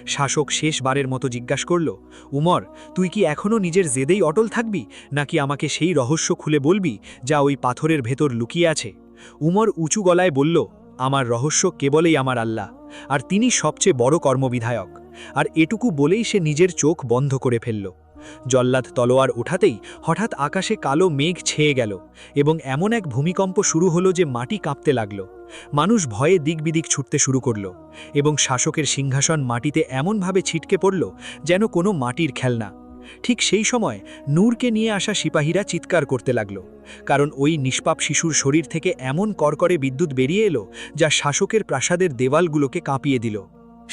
শাসক শেষবারের মতো জিজ্ঞাসা করল, উমর, তুই কি এখনও নিজের জেদেই অটল থাকবি, নাকি আমাকে সেই রহস্য খুলে বলবি যা ওই পাথরের ভেতর লুকিয়ে আছে? উমর উঁচু গলায় বলল, আমার রহস্য কেবলই আমার আল্লাহ, আর তিনি সবচেয়ে বড় কর্মবিধায়ক। আর এটুকু বলেই সে নিজের চোখ বন্ধ করে ফেলল। জল্লাদ তলোয়ার ওঠাতেই হঠাৎ আকাশে কালো মেঘ ছেয়ে গেল এবং এমন এক ভূমিকম্প শুরু হলো যে মাটি কাঁপতে লাগল। মানুষ ভয়ে দিকবিদিক ছুটতে শুরু করল এবং শাসকের সিংহাসন মাটিতে এমনভাবে ছিটকে পড়ল যেন কোনো মাটির খেলনা। ঠিক সেই সময় নূরকে নিয়ে আসা সিপাহীরা চিৎকার করতে লাগল, কারণ ওই নিষ্পাপ শিশুর শরীর থেকে এমন কড়কড়ে বিদ্যুৎ বেরিয়ে এলো যা শাসকের প্রাসাদের দেওয়ালগুলোকে কাঁপিয়ে দিল।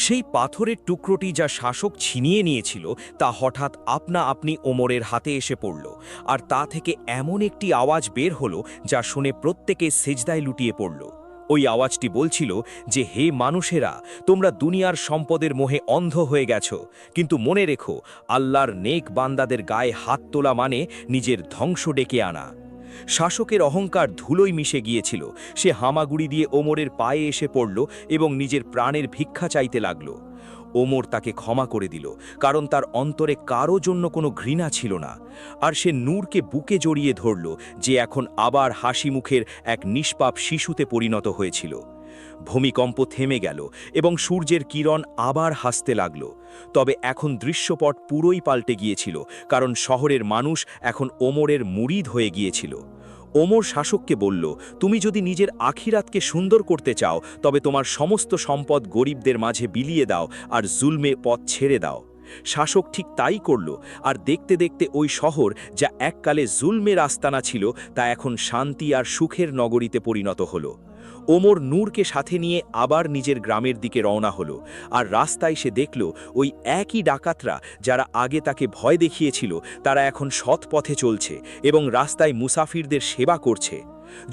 সেই পাথরের টুকরোটি যা শাসক ছিনিয়ে নিয়েছিল তা হঠাৎ আপনা আপনি ওমরের হাতে এসে পড়ল, আর তা থেকে এমন একটি আওয়াজ বের হলো যা শুনে প্রত্যেকে সেজদায় লুটিয়ে পড়ল। ওই আওয়াজটি বলছিল যে, হে মানুষেরা, তোমরা দুনিয়ার সম্পদের মোহে অন্ধ হয়ে গেছো, কিন্তু মনে রেখো, আল্লাহর নেক বান্দাদের গায়ে হাত তোলা মানে নিজের ধ্বংস ডেকে আনা। শাসকের অহংকার ধুলোয় মিশে গিয়েছিল। সে হামাগুড়ি দিয়ে ওমরের পায়ে এসে পড়ল এবং নিজের প্রাণের ভিক্ষা চাইতে লাগল। ওমর তাকে ক্ষমা করে দিল, কারণ তার অন্তরে কারো জন্য কোনো ঘৃণা ছিল না। আর সে নূরকে বুকে জড়িয়ে ধরল, যে এখন আবার হাসি মুখের এক নিষ্পাপ শিশুতে পরিণত হয়েছিল। ভূমিকম্প থেমে গেল এবং সূর্যের কিরণ আবার হাসতে লাগল। তবে এখন দৃশ্যপট পুরোই পাল্টে গিয়েছিল, কারণ শহরের মানুষ এখন ওমরের মুরিদ হয়ে গিয়েছিল। ওমর শাসককে বলল, তুমি যদি নিজের আখিরাতকে সুন্দর করতে চাও তবে তোমার সমস্ত সম্পদ গরিবদের মাঝে বিলিয়ে দাও আর জুলমে পথ ছেড়ে দাও। শাসক ঠিক তাই করল, আর দেখতে দেখতে ওই শহর, যা এককালে জুলমের আস্তানা ছিল, তা এখন শান্তি আর সুখের নগরীতে পরিণত হলো। ওমর নূরকে সাথে নিয়ে আবার নিজের গ্রামের দিকে রওনা হলো, আর রাস্তায় সে দেখল ওই একই ডাকাতরা যারা আগে তাকে ভয় দেখিয়েছিল তারা এখন সৎ পথে চলছে এবং রাস্তায় মুসাফিরদের সেবা করছে।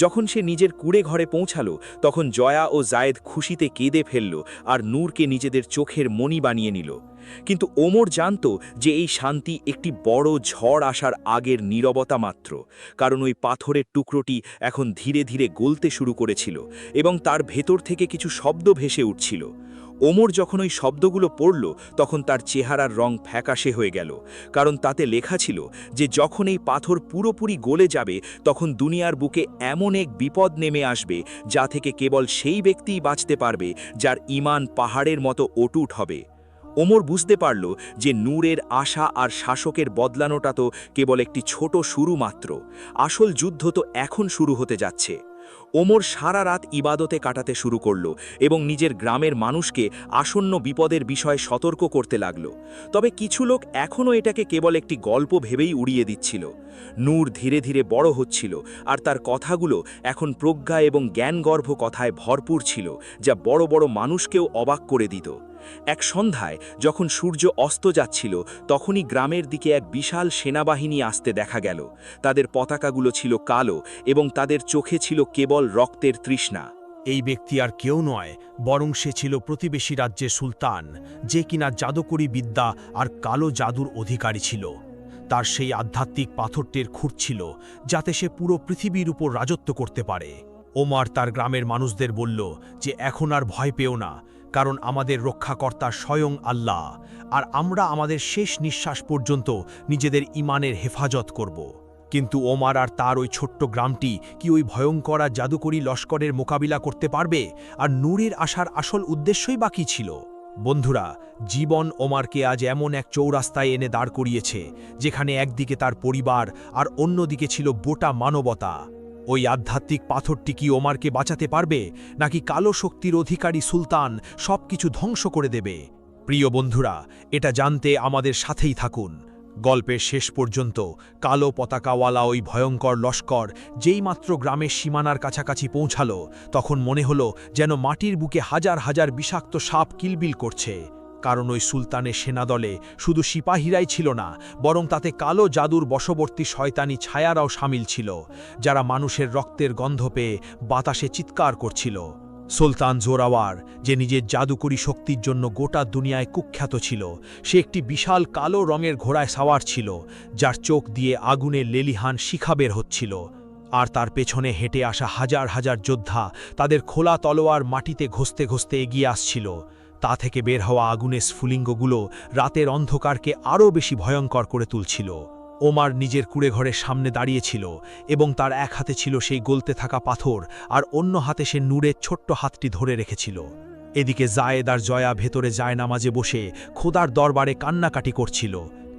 যখন সে নিজের কুড়ে ঘরে পৌঁছালো তখন জয়া ও জায়েদ খুশিতে কেঁদে ফেলল আর নূরকে নিজেদের চোখের মণি বানিয়ে নিল। কিন্তু ওমর জানত যে এই শান্তি একটি বড় ঝড় আসার আগের নীরবতা মাত্র, কারণ ওই পাথরের টুকরোটি এখন ধীরে ধীরে গলতে শুরু করেছিল এবং তার ভেতর থেকে কিছু শব্দ ভেসে উঠছিল। ওমর যখন ওই শব্দগুলো পড়ল তখন তার চেহারার রং ফ্যাকাশে হয়ে গেল, কারণ তাতে লেখা ছিল যে যখন এই পাথর পুরোপুরি গলে যাবে তখন দুনিয়ার বুকে এমন এক বিপদ নেমে আসবে যা থেকে কেবল সেই ব্যক্তিই বাঁচতে পারবে যার ঈমান পাহাড়ের মতো অটুট হবে। ওমর বুঝতে পারল যে নূরের আশা আর শাসকের বদলানোটা তো কেবল একটি ছোট শুরু মাত্র, আসল যুদ্ধ তো এখন শুরু হতে যাচ্ছে। ওমর সারা রাত ইবাদতে কাটাতে শুরু করল এবং নিজের গ্রামের মানুষকে আসন্ন বিপদের বিষয়ে সতর্ক করতে লাগল। তবে কিছু লোক এখনও এটাকে কেবল একটি গল্প ভেবেই উড়িয়ে দিচ্ছিল। নূর ধীরে ধীরে বড় হচ্ছিল আর তার কথাগুলো এখন প্রজ্ঞা এবং জ্ঞানগর্ভ কথায় ভরপুর ছিল, যা বড় বড় মানুষকেও অবাক করে দিত। এক সন্ধ্যায় যখন সূর্য অস্ত যাচ্ছিল তখনই গ্রামের দিকে এক বিশাল সেনাবাহিনী আসতে দেখা গেল। তাদের পতাকাগুলো ছিল কালো এবং তাদের চোখে ছিল কেবল রক্তের তৃষ্ণা। এই ব্যক্তি আর কেউ নয়, বরং সে ছিল প্রতিবেশী রাজ্যের সুলতান, যে কিনা জাদুকরী বিদ্যা আর কালো জাদুর অধিকারী ছিল। তার সেই আধ্যাত্মিক পাথরটির খুঁট ছিল যাতে সে পুরো পৃথিবীর উপর রাজত্ব করতে পারে। ওমর তার গ্রামের মানুষদের বলল যে এখন আর ভয় পেও না, কারণ আমাদের রক্ষাকর্তা স্বয়ং আল্লাহ, আর আমরা আমাদের শেষ নিঃশ্বাস পর্যন্ত নিজেদের ঈমানের হেফাজত করব। কিন্তু ওমর আর তার ওই ছোট্ট গ্রামটি কি ওই ভয়ঙ্কর আর জাদুকরী লস্করের মোকাবিলা করতে পারবে? আর নূরের আসার আসল উদ্দেশ্যই বাকি ছিল। বন্ধুরা, জীবন ওমরকে আজ এমন এক চৌরাস্তায় এনে দাঁড় করিয়েছে যেখানে একদিকে তার পরিবার আর অন্যদিকে ছিল গোটা মানবতা। ওই আধ্যাত্মিক পাথরটি কি ওমরকে বাঁচাতে পারবে, নাকি কালো শক্তির অধিকারী সুলতান সবকিছু ধ্বংস করে দেবে? প্রিয় বন্ধুরা, এটা জানতে আমাদের সাথেই থাকুন। গল্পের শেষ পর্যন্ত কালো পতাকাওয়ালা ওই ভয়ঙ্কর লস্কর যেইমাত্র গ্রামের সীমানার কাছাকাছি পৌঁছালো তখন মনে হলো যেন মাটির বুকে হাজার হাজার বিষাক্ত সাপ কিলবিল করছে। কারণ ওই সুলতানের সেনাদলে শুধু সিপাহীরাই ছিল না, বরং তাতে কালো জাদুর বশবর্তী শয়তানি ছায়ারাও সামিল ছিল, যারা মানুষের রক্তের গন্ধ পেয়ে বাতাসে চিৎকার করছিল। সুলতান জোরাওয়ার, যে নিজের জাদুকরী শক্তির জন্য গোটা দুনিয়ায় কুখ্যাত ছিল, সে একটি বিশাল কালো রঙের ঘোড়ায় সাওয়ার ছিল, যার চোখ দিয়ে আগুনের লেলিহান শিখা বের হচ্ছিল। আর তার পেছনে হেঁটে আসা হাজার হাজার যোদ্ধা তাদের খোলা তলোয়ার মাটিতে ঘষতে ঘষতে এগিয়ে আসছিল। তা থেকে বের হওয়া আগুনের স্ফুলিঙ্গগুলো রাতের অন্ধকারকে আরও বেশি ভয়ঙ্কর করে তুলছিল। ওমর নিজের কুড়েঘরের সামনে দাঁড়িয়েছিল এবং তার এক হাতে ছিল সেই গলতে থাকা পাথর, আর অন্য হাতে সে নূরের ছোট্ট হাতটি ধরে রেখেছিল। এদিকে জায়েদ আর জয়া ভেতরে জায়নামাজে বসে খোদার দরবারে কান্নাকাটি করছিল,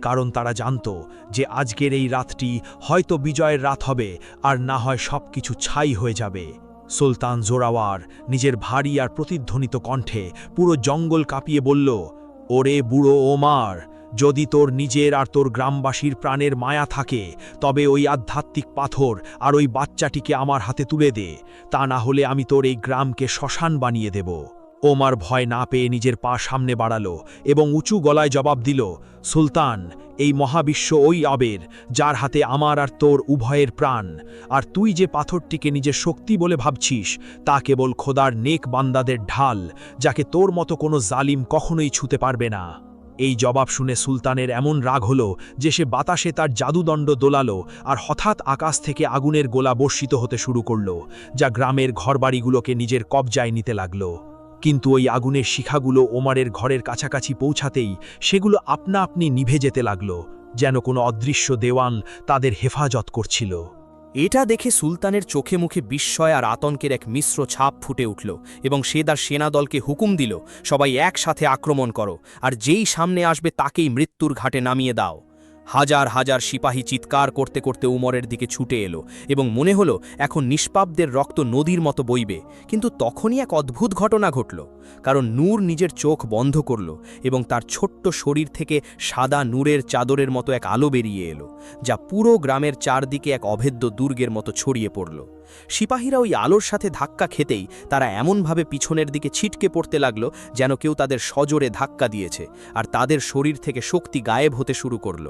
কারণ তারা জানত যে আজকের এই রাতটি হয়তো বিজয়ের রাত হবে, আর না হয় সবকিছু ছাই হয়ে যাবে। সুলতান জোরাওয়ার নিজের ভারী আর প্রতিধ্বনিত কণ্ঠে পুরো জঙ্গল কাঁপিয়ে বলল, ওরে বুড়ো ওমর, যদি তোর নিজের আর তোর গ্রামবাসীর প্রাণের মায়া থাকে তবে ওই আধ্যাত্মিক পাথর আর ওই বাচ্চাটিকে আমার হাতে তুলে দে, তা না হলে আমি তোর এই গ্রামকে শ্মশান বানিয়ে দেব। ওমর ভয় না পেয়ে নিজের পা সামনে বাড়ালো এবং উঁচু গলায় জবাব দিল, সুলতান, এই মহাবিশ্ব ওই আবের যার হাতে আমার আর তোর উভয়ের প্রাণ, আর তুই যে পাথরটিকে নিজের শক্তি বলে ভাবছিস তা কেবল খোদার নেক বান্দাদের ঢাল, যাকে তোর মতো কোনো জালিম কখনোই ছুতে পারবে না। এই জবাব শুনে সুলতানের এমন রাগ হল যে সে বাতাসে তার জাদুদণ্ড দোলালো, আর হঠাৎ আকাশ থেকে আগুনের গোলা বর্ষিত হতে শুরু করল, যা গ্রামের ঘরবাড়িগুলোকে নিজের কবজায় নিতে লাগল। কিন্তু ওই আগুনের শিখাগুলো ওমরের ঘরের কাছাকাছি পৌঁছাতেই সেগুলো আপনা আপনি নিভে যেতে লাগল, যেন কোনো অদৃশ্য দেওয়াল তাদের হেফাজত করছিল। এটা দেখে সুলতানের চোখে মুখে বিস্ময় আর আতঙ্কের এক মিশ্র ছাপ ফুটে উঠল এবং সে তার সেনাদলকে হুকুম দিল, সবাই একসাথে আক্রমণ করো, আর যেই সামনে আসবে তাকেই মৃত্যুর ঘাটে নামিয়ে দাও। হাজার হাজার সিপাহী চিৎকার করতে করতে উমরের দিকে ছুটে এলো এবং মনে হলো এখন নিষ্পাপদের রক্ত নদীর মতো বইবে। কিন্তু তখনই এক অদ্ভুত ঘটনা ঘটল, কারণ নূর নিজের চোখ বন্ধ করল এবং তার ছোট্ট শরীর থেকে সাদা নূরের চাদরের মতো এক আলো বেরিয়ে এলো, যা পুরো গ্রামের চারদিকে এক অভেদ্য দুর্গের মতো ছড়িয়ে পড়ল। সিপাহীরা ওই আলোর সাথে ধাক্কা খেতেই তারা এমনভাবে পিছনের দিকে ছিটকে পড়তে লাগলো যেন কেউ তাদের সজোরে ধাক্কা দিয়েছে, আর তাদের শরীর থেকে শক্তি গায়েব হতে শুরু করল।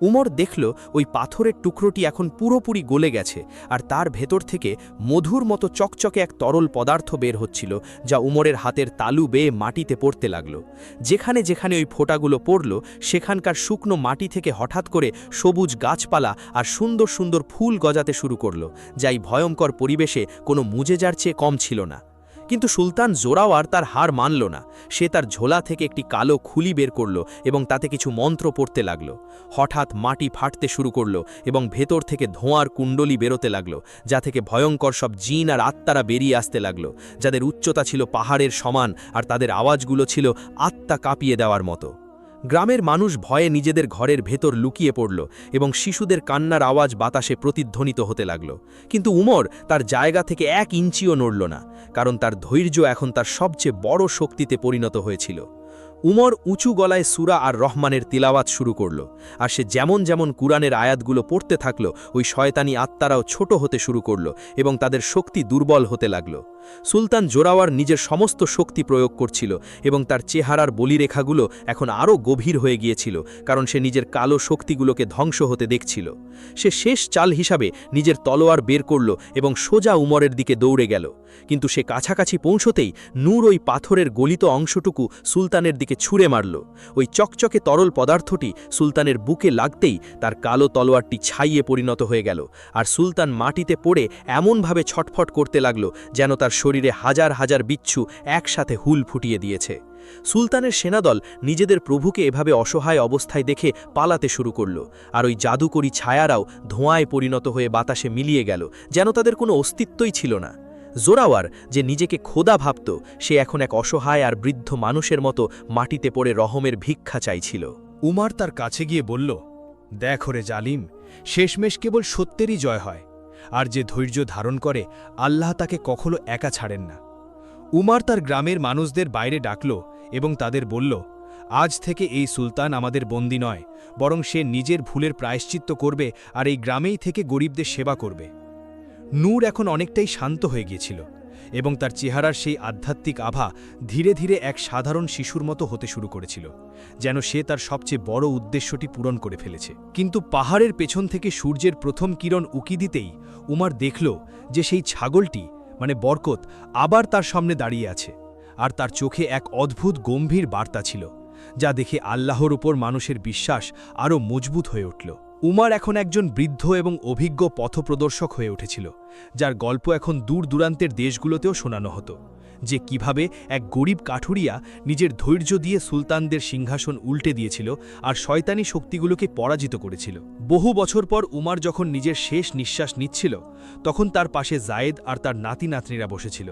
উমর দেখল ওই পাথরের টুকরোটি এখন পুরোপুরি গলে গেছে, আর তার ভেতর থেকে মধুর মতো চকচকে এক তরল পদার্থ বের হচ্ছিল, যা উমরের হাতের তালু বেয়ে মাটিতে পড়তে লাগল। যেখানে যেখানে ওই ফোঁটাগুলো পড়ল সেখানকার শুকনো মাটি থেকে হঠাৎ করে সবুজ গাছপালা আর সুন্দর সুন্দর ফুল গজাতে শুরু করল, যাই ভয়ঙ্কর পরিবেশে কোনো মুজেজার চেয়ে কম ছিল না। কিন্তু সুলতান জোরাওয়ার তার হার মানল না। সে তার ঝোলা থেকে একটি কালো খুলি বের করল এবং তাতে কিছু মন্ত্র পড়তে লাগল। হঠাৎ মাটি ফাটতে শুরু করল এবং ভেতর থেকে ধোঁয়ার কুণ্ডলি বেরোতে লাগল, যা থেকে ভয়ঙ্কর সব জিন আর আত্মারা বেরিয়ে আসতে লাগল, যাদের উচ্চতা ছিল পাহাড়ের সমান আর তাদের আওয়াজগুলো ছিল আত্মা কাঁপিয়ে দেওয়ার মতো। গ্রামের মানুষ ভয়ে নিজেদের ঘরের ভেতর লুকিয়ে পড়ল এবং শিশুদের কান্নার আওয়াজ বাতাসে প্রতিধ্বনিত হতে লাগল। কিন্তু উমর তার জায়গা থেকে 1 ইঞ্চিও নড়ল না, কারণ তার ধৈর্য এখন তার সবচেয়ে বড় শক্তিতে পরিণত হয়েছিল। উমর উঁচু গলায় সূরা আর রহমানের তিলাওয়াত শুরু করল, আর সে যেমন যেমন কুরআনের আয়াতগুলো পড়তে থাকল, ওই শয়তানি আত্মারাও ছোট হতে শুরু করল এবং তাদের শক্তি দুর্বল হতে লাগল। সুলতান জোরাওয়ার নিজের সমস্ত শক্তি প্রয়োগ করছিল এবং তার চেহারার বলিরেখাগুলো এখন আরও গভীর হয়ে গিয়েছিল, কারণ সে নিজের কালো শক্তিগুলোকে ধ্বংস হতে দেখছিল। সে শেষ চাল হিসাবে নিজের তলোয়ার বের করল এবং সোজা উমরের দিকে দৌড়ে গেল। কিন্তু সে কাছাকাছি পৌঁছতেই নূর ওই পাথরের গলিত অংশটুকু সুলতানের দিকে ছুঁড়ে মারল। ওই চকচকে তরল পদার্থটি সুলতানের বুকে লাগতেই তার কালো তলোয়ারটি ছাইয়ে পরিণত হয়ে গেল, আর সুলতান মাটিতে পড়ে এমনভাবে ছটফট করতে লাগল যেন তার শরীরে হাজার হাজার বিচ্ছু একসাথে হুল ফুটিয়ে দিয়েছে। সুলতানের সেনাদল নিজেদের প্রভুকে এভাবে অসহায় অবস্থায় দেখে পালাতে শুরু করল, আর ওই জাদুকরী ছায়ারাও ধোঁয়ায় পরিণত হয়ে বাতাসে মিলিয়ে গেল, যেন তাদের কোনো অস্তিত্বই ছিল না। জোরাওয়ার, যে নিজেকে খোদা ভাবত, সে এখন এক অসহায় আর বৃদ্ধ মানুষের মতো মাটিতে পড়ে রহমের ভিক্ষা চাইছিল। উমার তার কাছে গিয়ে বলল, দেখ রে জালিম, শেষমেশ কেবল সত্যেরই জয় হয়, আর যে ধৈর্য ধারণ করে আল্লাহ তাকে কখনো একা ছাড়েন না। উমার তার গ্রামের মানুষদের বাইরে ডাকল এবং তাদের বলল, আজ থেকে এই সুলতান আমাদের বন্দী নয়, বরং সে নিজের ভুলের প্রায়শ্চিত্ত করবে আর এই গ্রামেই থেকে গরিবদের সেবা করবে। নূর এখন অনেকটাই শান্ত হয়ে গিয়েছিল এবং তার চেহারার সেই আধ্যাত্মিক আভা ধীরে ধীরে এক সাধারণ শিশুর মতো হতে শুরু করেছিল, যেন সে তার সবচেয়ে বড় উদ্দেশ্যটি পূরণ করে ফেলেছে। কিন্তু পাহাড়ের পেছন থেকে সূর্যের প্রথম কিরণ উকি দিতেই উমার দেখল যে সেই ছাগলটি মানে বরকত আবার তার সামনে দাঁড়িয়ে আছে, আর তার চোখে এক অদ্ভুত গম্ভীর বার্তা ছিল, যা দেখে আল্লাহর উপর মানুষের বিশ্বাস আরও মজবুত হয়ে উঠল। উমার এখন একজন বৃদ্ধ এবং অভিজ্ঞ পথপ্রদর্শক হয়ে উঠেছিল, যার গল্প এখন দূর দূরান্তের দেশগুলোতেও শোনানো হতো, যে কিভাবে এক গরিব কাঠুরিয়া নিজের ধৈর্য দিয়ে সুলতানদের সিংহাসন উল্টে দিয়েছিল আর শয়তানি শক্তিগুলোকে পরাজিত করেছিল। বহু বছর পর উমার যখন নিজের শেষ নিঃশ্বাস নিচ্ছিল, তখন তার পাশে জায়েদ আর তার নাতি নাতনিরা বসেছিল।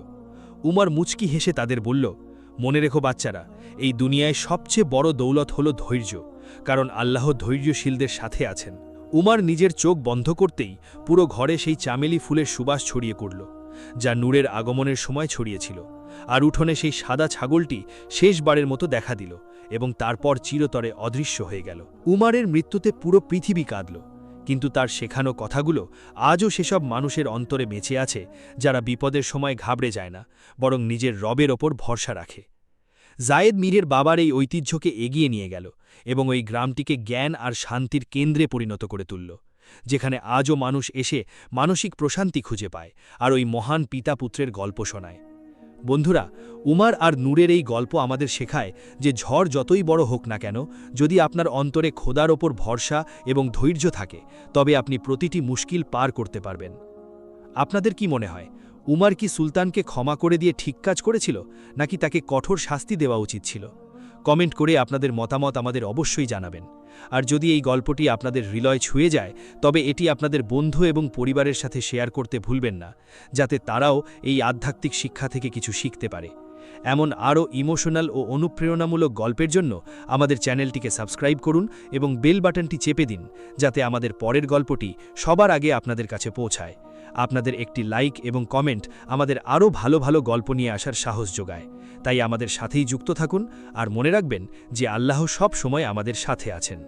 উমার মুচকি হেসে তাদের বলল, মনে রেখো বাচ্চারা, এই দুনিয়ায় সবচেয়ে বড় দৌলত হল ধৈর্য, কারণ আল্লাহ ধৈর্যশীলদের সাথে আছেন। উমার নিজের চোখ বন্ধ করতেই পুরো ঘরে সেই চামেলি ফুলের সুবাস ছড়িয়ে পড়ল, যা নূরের আগমনের সময় ছড়িয়েছিল, আর উঠোনে সেই সাদা ছাগলটি শেষবারের মতো দেখা দিল এবং তারপর চিরতরে অদৃশ্য হয়ে গেল। উমারের মৃত্যুতে পুরো পৃথিবী কাঁদল, কিন্তু তার শেখানো কথাগুলো আজও সেসব মানুষের অন্তরে বেঁচে আছে, যারা বিপদের সময় ঘাবড়ে যায় না, বরং নিজের রবের ওপর ভরসা রাখে। জায়েদ মীরের বাবার এই ঐতিহ্যকে এগিয়ে নিয়ে গেল এবং ওই গ্রামটিকে জ্ঞান আর শান্তির কেন্দ্রে পরিণত করে তুলল, যেখানে আজও মানুষ এসে মানসিক প্রশান্তি খুঁজে পায় আর ওই মহান পিতা পুত্রের গল্প শোনায়। বন্ধুরা, উমার আর নূরের এই গল্প আমাদের শেখায় যে ঝড় যতই বড় হোক না কেন, যদি আপনার অন্তরে খোদার ওপর ভরসা এবং ধৈর্য থাকে, তবে আপনি প্রতিটি মুশকিল পার করতে পারবেন। আপনাদের কি মনে হয়, উমার কি সুলতানকে ক্ষমা করে দিয়ে ঠিক কাজ করেছিল, নাকি তাকে কঠোর শাস্তি দেওয়া উচিত ছিল? কমেন্ট করে আপনাদের মতামত আমাদের অবশ্যই জানাবেন। আর যদি এই গল্পটি আপনাদের হৃদয় ছুঁয়ে যায়, তবে এটি আপনাদের বন্ধু এবং পরিবারের সাথে শেয়ার করতে ভুলবেন না, যাতে তারাও এই আধ্যাত্মিক শিক্ষা থেকে কিছু শিখতে পারে। এমন আরও ইমোশনাল ও অনুপ্রেরণামূলক গল্পের জন্য আমাদের চ্যানেলটিকে সাবস্ক্রাইব করুন এবং বেল বাটনটি চেপে দিন, যাতে আমাদের পরের গল্পটি সবার আগে আপনাদের কাছে পৌঁছায়। আপনাদের একটি লাইক এবং কমেন্ট আমাদের আরও ভালো ভালো গল্প নিয়ে আসার সাহস যোগায়। তাই আমাদের সাথেই যুক্ত থাকুন, আর মনে রাখবেন যে আল্লাহ সব সময় আমাদের সাথে আছেন।